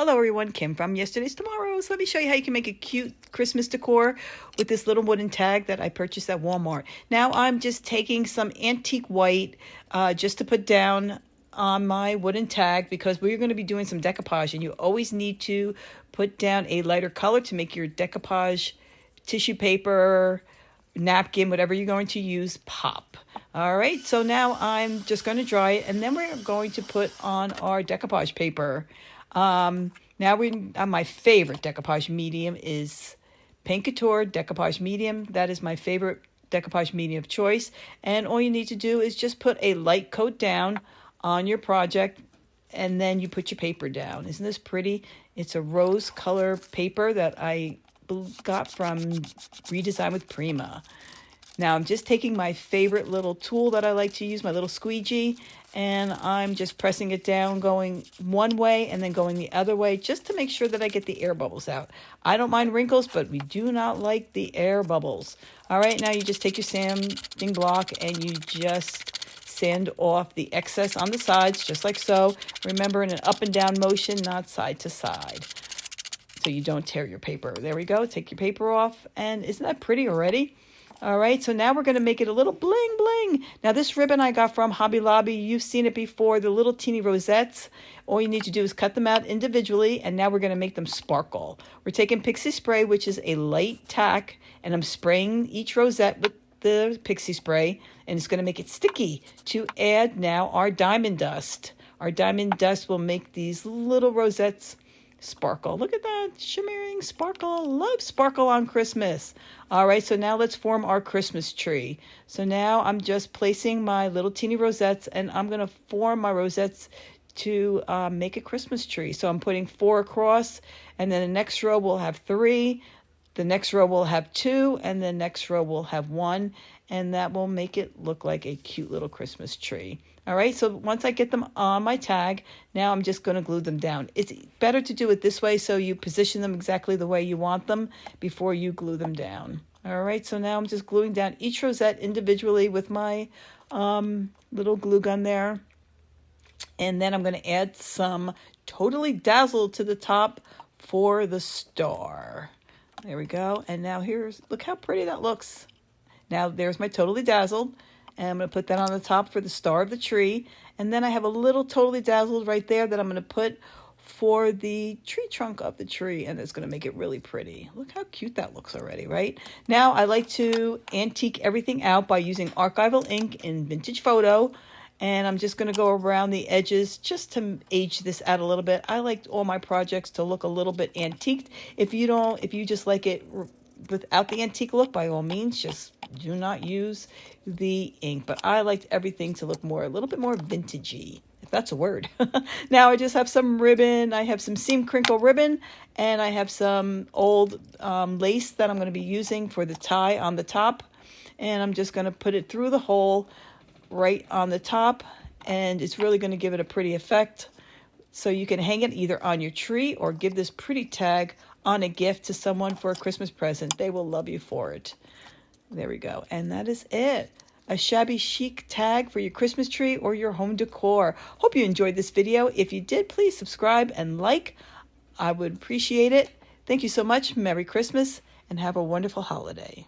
Hello everyone, Kim from Yesterday's Tomorrows. Let me show you how you can make a cute Christmas decor with this little wooden tag that I purchased at Walmart. Now I'm just taking some antique white just to put down on my wooden tag because we're going to be doing some decoupage, and you always need to put down a lighter color to make your decoupage tissue paper, napkin, whatever you're going to use, pop. All right, so now I'm just going to dry it, and then we're going to put on our decoupage paper. Now my favorite decoupage medium is Paint Couture Decoupage Medium. That is my favorite decoupage medium of choice. And all you need to do is just put a light coat down on your project, and then you put your paper down. Isn't this pretty? It's a rose color paper that I got from Redesign with Prima. Now I'm just taking my favorite little tool that I like to use, my little squeegee, and I'm just pressing it down, going one way and then going the other way, just to make sure that I get the air bubbles out. I don't mind wrinkles, but we do not like the air bubbles. All right, now you just take your sanding block and you just sand off the excess on the sides, just like so. Remember, in an up and down motion, not side to side, so you don't tear your paper. There we go. Take your paper off, and isn't that pretty already? All right, so now we're going to make it a little bling bling. Now this ribbon I got from Hobby Lobby. You've seen it before, the little teeny rosettes. All you need to do is cut them out individually, and now we're going to make them sparkle. We're taking Pixie Spray, which is a light tack, and I'm spraying each rosette with the Pixie Spray, and it's going to make it sticky to add now our diamond dust. Our diamond dust will make these little rosettes sparkle. Look at that, shimmering sparkle. Love sparkle on Christmas. All right, so now let's form our Christmas tree. So now I'm just placing my little teeny rosettes, and I'm going to form my rosettes to make a Christmas tree. So I'm putting 4 across, and then the next row will have 3. The next row will have 2, and the next row will have 1, and that will make it look like a cute little Christmas tree. All right, so once I get them on my tag, now I'm just going to glue them down. It's better to do it this way so you position them exactly the way you want them before you glue them down. All right, so now I'm just gluing down each rosette individually with my little glue gun there. And then I'm going to add some Totally Dazzled to the top for the star. There we go. And now look how pretty that looks. Now there's my Totally Dazzled. And I'm going to put that on the top for the star of the tree. And then I have a little Totally Dazzled right there that I'm going to put for the tree trunk of the tree. And it's going to make it really pretty. Look how cute that looks already, right? Now I like to antique everything out by using archival ink in Vintage Photo. And I'm just going to go around the edges just to age this out a little bit. I like all my projects to look a little bit antiqued. If you just like it without the antique look, by all means, just do not use the ink. But I liked everything to look a little bit more vintagey, if that's a word. Now I just have some ribbon. I have some seam crinkle ribbon, and I have some old lace that I'm going to be using for the tie on the top. And I'm just going to put it through the hole right on the top, and it's really going to give it a pretty effect. So you can hang it either on your tree or give this pretty tag on a gift to someone for a Christmas present. They will love you for it. There we go. And that is it. A shabby chic tag for your Christmas tree or your home decor. Hope you enjoyed this video. If you did, please subscribe and like. I would appreciate it. Thank you so much. Merry Christmas and have a wonderful holiday.